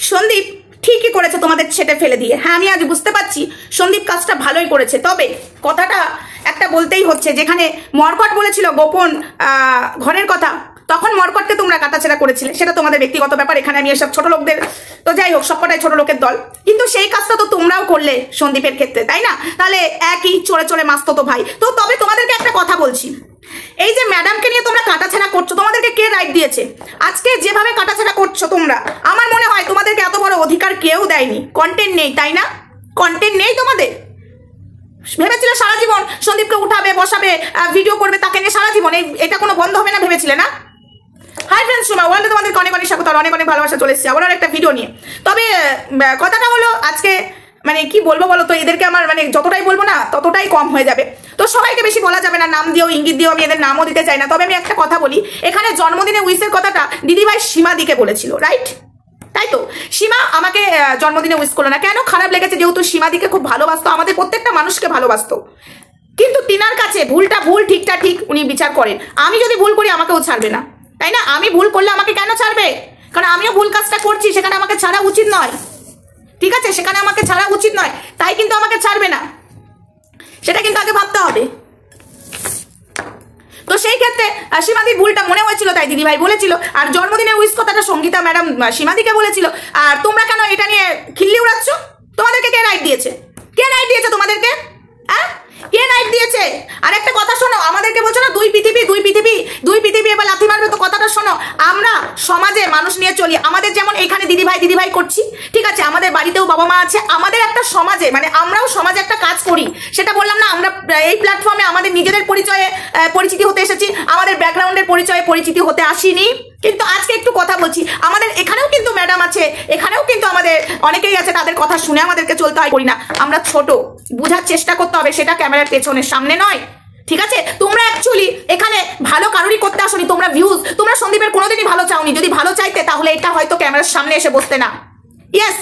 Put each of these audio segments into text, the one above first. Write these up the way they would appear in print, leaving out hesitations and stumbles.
সন্দীপ ঠিকই করেছে তোমাদের ছেটে ফেলে দিয়ে। হ্যাঁ, আমি আজ বুঝতে পারছি সন্দীপ কাজটা ভালোই করেছে। তবে কথাটা একটা বলতেই হচ্ছে, যেখানে মর্কট বলেছিল গোপন ঘরের কথা, তখন মর্কটকে তোমরা কাটাছেড়া করেছিলে, সেটা তোমাদের ব্যক্তিগত ব্যাপার। এখানে আমি এসব ছোট লোকদের, তো যাই হোক, সবকটাই ছোট লোকের দল, কিন্তু সেই কাজটা তো তোমরাও করলে সন্দীপের ক্ষেত্রে, তাই না? তাহলে একই চড়ে চড়ে মাসতো তো ভাই। তো তবে তোমাদেরকে একটা কথা বলছি, এই যে ম্যাডামকে নিয়ে তোমরা কাটাছেড়া করছো, তোমাদেরকে কে রাইট দিয়েছে? আজকে যেভাবে কাটাছেড়া করছো তোমরা, আমার মনে হয় তোমাদেরকে এত বড় অধিকার কেউ দেয়নি। কন্টেন্ট নেই, তাই না? কন্টেন্ট নেই তোমাদের। ভেবেছিলে সারা জীবন সন্দীপকে উঠাবে, বসাবে, ভিডিও করবে, তাকে নিয়ে সারা জীবন, এটা কোনো বন্ধ হবে না ভেবেছিলে না? হাই ফ্রেন্ডস, সোমা ওয়ার্ল্ডে তোমাদেরকে অনেক অনেক স্বাগত, অনেক অনেক ভালোবাসা চলে এসেছে আবার একটা ভিডিও নিয়ে। তবে কথাটা হলো, আজকে মানে কি বলবো বলো তো, এদেরকে আমার মানে যতটাই বলবো না ততটাই কম হয়ে যাবে। তো সবাইকে বেশি বলা যাবে না, নাম দিয়েও ইঙ্গিত দিয়েও আমি এদের নামও দিতে চাই না। তবে আমি একটা কথা বলি, এখানে জন্মদিনে উইসের কথাটা দিদিভাই সীমাদিকে বলেছিল, রাইট? তাই তো? সীমা আমাকে জন্মদিনে উইস করলো না, কেন? খারাপ লেগেছে, যেহেতু সীমাদিকে খুব ভালোবাসতো, আমাদের প্রত্যেকটা মানুষকে ভালোবাসতো। কিন্তু তিনার কাছে ভুলটা ভুল, ঠিকটা ঠিক, উনি বিচার করেন। আমি যদি ভুল করি আমাকেও ছাড়বে না, তাই না? আমি ভুল করলে আমাকে কেন ছাড়বে? কারণ আমিও ভুল কাজটা করছি, সেখানে আমাকে ছাড়া উচিত নয়, ঠিক আছে? সেখানে আমাকে ছাড়া উচিত নয়, তাই কিন্তু আমাকে ছাড়বে না, সেটা কিন্তু আগে ভাবতে হবে। তো সেই ক্ষেত্রে সীমাদির ভুলটা মনে হয়েছিল, তাই দিদিভাই বলেছিল। আর জন্মদিনের উইস কথাটা সঙ্গীতা ম্যাডাম সীমাদিকে বলেছিল। আর তোমরা কেন এটা নিয়ে খিল্লি উড়াচ্ছ? তোমাদেরকে কে রাইট দিয়েছে? কে রাইট দিয়েছে তোমাদেরকে? হ্যাঁ, কে রাইট দিয়েছে? আর একটা কথা শোনো, আমাদেরকে বলছো না দুই পৃথিবী, দুই পৃথিবী, দুই পৃথিবী, এবার লাথি মারবে। তো কথাটা শোনো, আমরা সমাজে মানুষ নিয়ে চলি। আমাদের যেমন এইখানে দিদিভাই দিদিভাই করছি, ঠিক আছে, আমাদের বাড়িতেও বাবা মা আছে, আমাদের একটা সমাজে মানে আমরাও সমাজে একটা কাজ করি। সেটা বললাম না, আমরা এই প্ল্যাটফর্মে আমাদের নিজেদের পরিচয়ে পরিচিতি হতে এসেছি, আমাদের ব্যাকগ্রাউন্ডের পরিচয়ে পরিচিতি হতে আসিনি। কিন্তু আজকে একটু কথা বলছি, আমাদের এখানেও কিন্তু ম্যাডাম আছে, এখানেও কিন্তু আমাদের অনেকেই আছে, তাদের কথা শুনে আমাদেরকে চলতে হয়, করি না। আমরা ছোট, বোঝার চেষ্টা করতে হবে, সেটা ক্যামেরার পেছনের সামনে নয়, ঠিক আছে? তোমরা অ্যাকচুয়ালি এখানে ভালো কারোরই করতে আসনি, তোমরা ভিউজ, তোমরা সন্দীপের কোনোদিনই ভালো চাওনি। যদি ভালো চাইতে তাহলে এটা হয়তো ক্যামেরার সামনে এসে বসতে না। ইয়েস,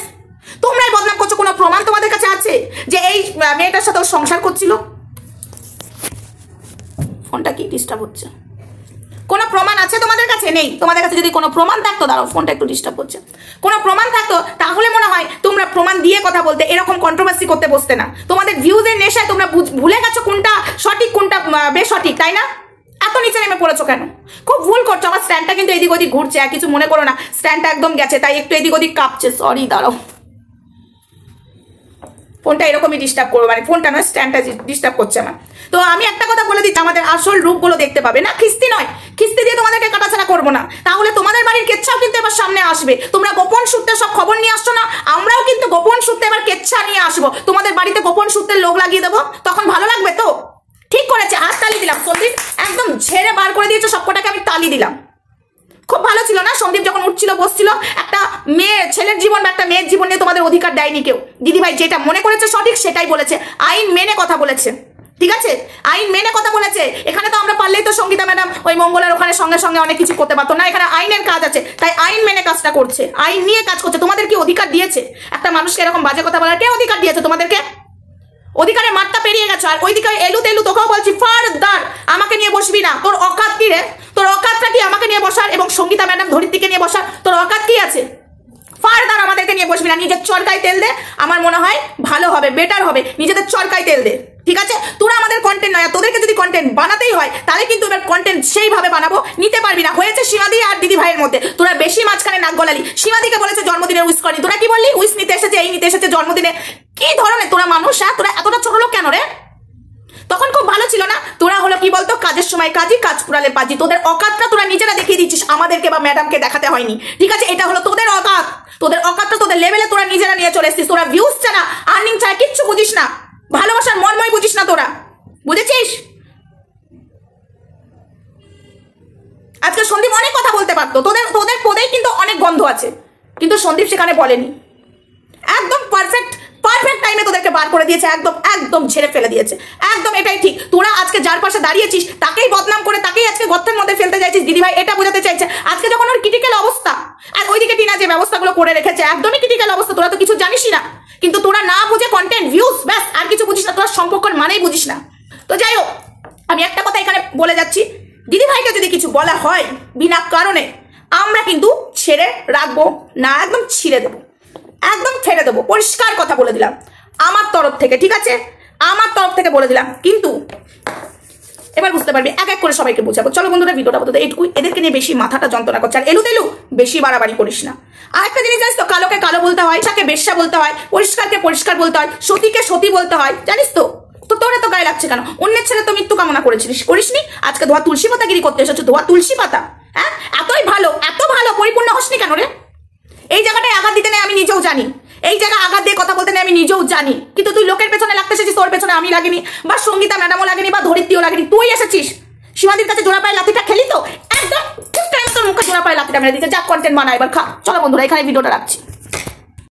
তোমরাই বদনাম করছো। কোনো প্রমাণ তোমাদের কাছে আছে যে এই মেয়েটার সাথে সংসার করছিল? ফোনটা কি ডিস্টার্ব হচ্ছে? কোনো প্রমাণ আছে তোমাদের কাছে? নেই। তোমাদের কাছে যদি কোনো প্রমাণ থাকতো, দাঁড়াও, ফোনটা একটু ডিস্টার্ব হচ্ছে, কোনো প্রমাণ থাকতো, তাহলে মনে হয় তোমরা প্রমাণ দিয়ে কথা বলতে, এরকম কন্ট্রোভার্সি করতে বসতে না। তোমাদের ভিউজের নেশায় তোমরা ভুলে গেছো কোনটা সঠিক কোনটা বেসঠিক, তাই না? এত নিচে নেমে পড়েছো কেন? খুব ভুল করছো। আমার স্ট্যান্ডটা কিন্তু এদিক ওদিক ঘুরছে, আর কিছু মনে করো না, স্ট্যান্ডটা একদম গেছে, তাই একটু এদিক ওদিক কাঁপছে, সরি। দাঁড়াও, ফোনটা এরকমই ডিস্টার্ব করবো, মানে ফোনটা নয়, স্ট্যান্ডটা ডিস্টার্ব করছে আমার। তো আমি একটা কথা বলে দিচ্ছি, আমাদের আসল রূপগুলো দেখতে পাবে না, খিস্তি নয়। খিস্তি দিয়ে তোমাদেরকে কাটাছাড়া করবো না, তাহলে তোমাদের বাড়ির কেচ্ছাও কিন্তু এবার সামনে আসবে। তোমরা গোপন সূত্রে সব খবর নিয়ে আসছো না, আমরাও কিন্তু গোপন সূত্রে এবার কেচ্ছা নিয়ে আসবো। তোমাদের বাড়িতে গোপন সূত্রের লোক লাগিয়ে দেবো, তখন ভালো লাগবে তো? ঠিক করেছে, হাত তালি দিলাম। সন্দীপ একদম ঝেড়ে বার করে দিয়েছো, সবকটাকে আমি তালি দিলাম। খুব ভালো ছিল না সন্দীপ যখন উঠছিল বসছিল? একটা মেয়ে ছেলের জীবন বা একটা মেয়ের জীবন নিয়ে তোমাদের অধিকার দেয়নি কেউ। দিদিভাই যেটা মনে করেছে সঠিক সেটাই বলেছে, আইন মেনে কথা বলেছে, ঠিক আছে? আইন মেনে কথা বলেছে। এখানে তো আমরা পারলেই তো সঙ্গীতা ম্যাডাম ওই মঙ্গলার ওখানে সঙ্গে সঙ্গে অনেক কিছু করতে পারতো না, এখানে আইনের কাজ আছে, তাই আইন মেনে কাজটা করছে, আইন নিয়ে কাজ করছে। তোমাদের কি অধিকার দিয়েছে একটা মানুষকে এরকম বাজে কথা বলার? কে অধিকার দিয়েছে তোমাদেরকে? অধিকারের মাঠটা পেরিয়ে গেছো। আর ওইদিকে এলু তেলু তোকেও বলছি, ফারদার আমাকে নিয়ে বসবি না। তোর অকাত কি রে? তোর অকাতটা কি আমাকে নিয়ে বসার এবং সঙ্গীতা ম্যাডাম ধরিত্রীকে নিয়ে বসার? তোর অকাত কি আছে? ফারদার আমাদেরকে নিয়ে বসবি না। নিজের চরকায় তেল দে, আমার মনে হয় ভালো হবে, বেটার হবে। নিজেদের চরকায় তেল দে, ঠিক আছে? তোরা আমাদের কন্টেন্ট নয়, তোদেরকে যদি কন্টেন্ট বানাতেই হয় তাহলে কিন্তু এবার কন্টেন্ট সেইভাবে বানাবো, নিতে পারবি না। হয়েছে সীমাদি আর দিদি ভাইয়ের মধ্যে, তোরা বেশি মাঝখানে নাক গলালি। সীমাদিকে বলেছে জন্মদিনের উইস করেনি, তোরা কি বললি? উইস নিতে এসেছে, এই নিতে এসেছে জন্মদিনে। কি ধরনের তোরা মানুষ? তোরা এতটা ছোট লোক কেন রে? তখন খুব ভালো ছিল না? তোরা হলো কি বলতো, কাজের সময় কাজী, কাজ পুরালে পাজি। তোদের অকাতটা তোরা নিজেরা দেখিয়ে দিচ্ছিস, আমাদেরকে বা ম্যাডামকে দেখাতে হয়নি, ঠিক আছে? এটা হলো তোদের অকাত। তোদের অকাতটা তোদের লেভেলে তোরা নিজেরা নিয়ে চলে এসেছিস। তোরা ভিউজ ছাড়া, আর্নিং ছাড়া কিচ্ছু বুঝিস না, ভালোবাসার মর্মই বুঝিস না তোরা, বুঝেছিস? আজকে সন্দীপ অনেক কথা বলতে পারতো, তোদের তোদের পদেই কিন্তু অনেক গন্ধ আছে, কিন্তু সন্দীপ সেখানে বলেনি। একদম পারফেক্ট পারফেক্ট টাইমে তোদেরকে বার করে দিয়েছে, একদম একদম ঝেড়ে ফেলে দিয়েছে, একদম এটাই ঠিক। তোরা আজকে যার পাশে দাঁড়িয়েছিস তাকেই বদনাম করে, তাকেই আজকে গর্তের মধ্যে ফেলতে চাইছিস। দিদিভাই এটা বোঝাতে চাইছে আজকে যখন ওর ক্রিটিক্যাল অবস্থা, আর ওইদিকে টিনা যে ব্যবস্থাগুলো করে রেখেছে একদমই ক্রিটিক্যাল অবস্থা, তোরা তো কিছু জানিসই না। কিন্তু তোরা না বুঝে কন্টেন্ট, ভিউজ, ব্যাস, আর কিছু বুঝিস না। তোরা সম্পর্কের মানেই বুঝিস না। তো যাই হোক, আমি একটা কথা এখানে বলে যাচ্ছি, দিদিভাইকে যদি কিছু বলা হয় বিনা কারণে, আমরা কিন্তু ছেড়ে রাখবো না, একদম ছিঁড়ে দেবো, একদম ফেলে দেবো, পরিষ্কার কথা বলে দিলাম আমার তরফ থেকে, ঠিক আছে? আমার তরফ থেকে বলে দিলাম। কিন্তু এবার বুঝতে পারবি, এক এক করে সবাইকে বোঝাবো। চলো বন্ধুরা, ভিডিওটা বলতে এইটুকু, এদেরকে নিয়ে বেশি মাথাটা যন্ত্রণা করছে। আর এলু তেলু বেশি বাড়াবাড়ি করিস না। আর একটা জিনিস জানিস তো, কালোকে কালো বলতে হয়, তাকে বেশ্যা বলতে হয়, পরিষ্কারকে পরিষ্কার বলতে হয়, সতীকে সতী বলতে হয়, জানিস তো? তো তোর এত গায়ে লাগছে কেন? অন্যের ছেলে তো মৃত্যু কামনা করেছিলিস, করিসনি? আজকে ধোয়া তুলসী পাতা গিরি করতে এসেছো, ধোয়া তুলসী পাতা। হ্যাঁ, এতই ভালো, এত ভালো, পরিপূর্ণ হসনি কেন রে? এই জায়গাটায় আঘাত দিতে নেই আমি নিজেও জানি, এই জায়গায় আঘাত দিয়ে কথা বলতে নেই আমি নিজেও জানি, কিন্তু তুই লোকের পেছনে লাগতে এসেছিস, তোর পেছনে আমি লাগিনি, বা সঙ্গীতা ম্যাডামও লাগেনি, বা ধরিত্রীও লাগেনি, তুই এসেছিস। সীমাদির কাছে জোড়া পায়ে লাথিটা খেলি তো একদম তোর মুখে জোড়া পায়ে লাথিটা মেরে দিতে। যা কন্টেন্ট বানা, এবার খা। চলো বন্ধুরা, এখানে ভিডিওটা রাখছি।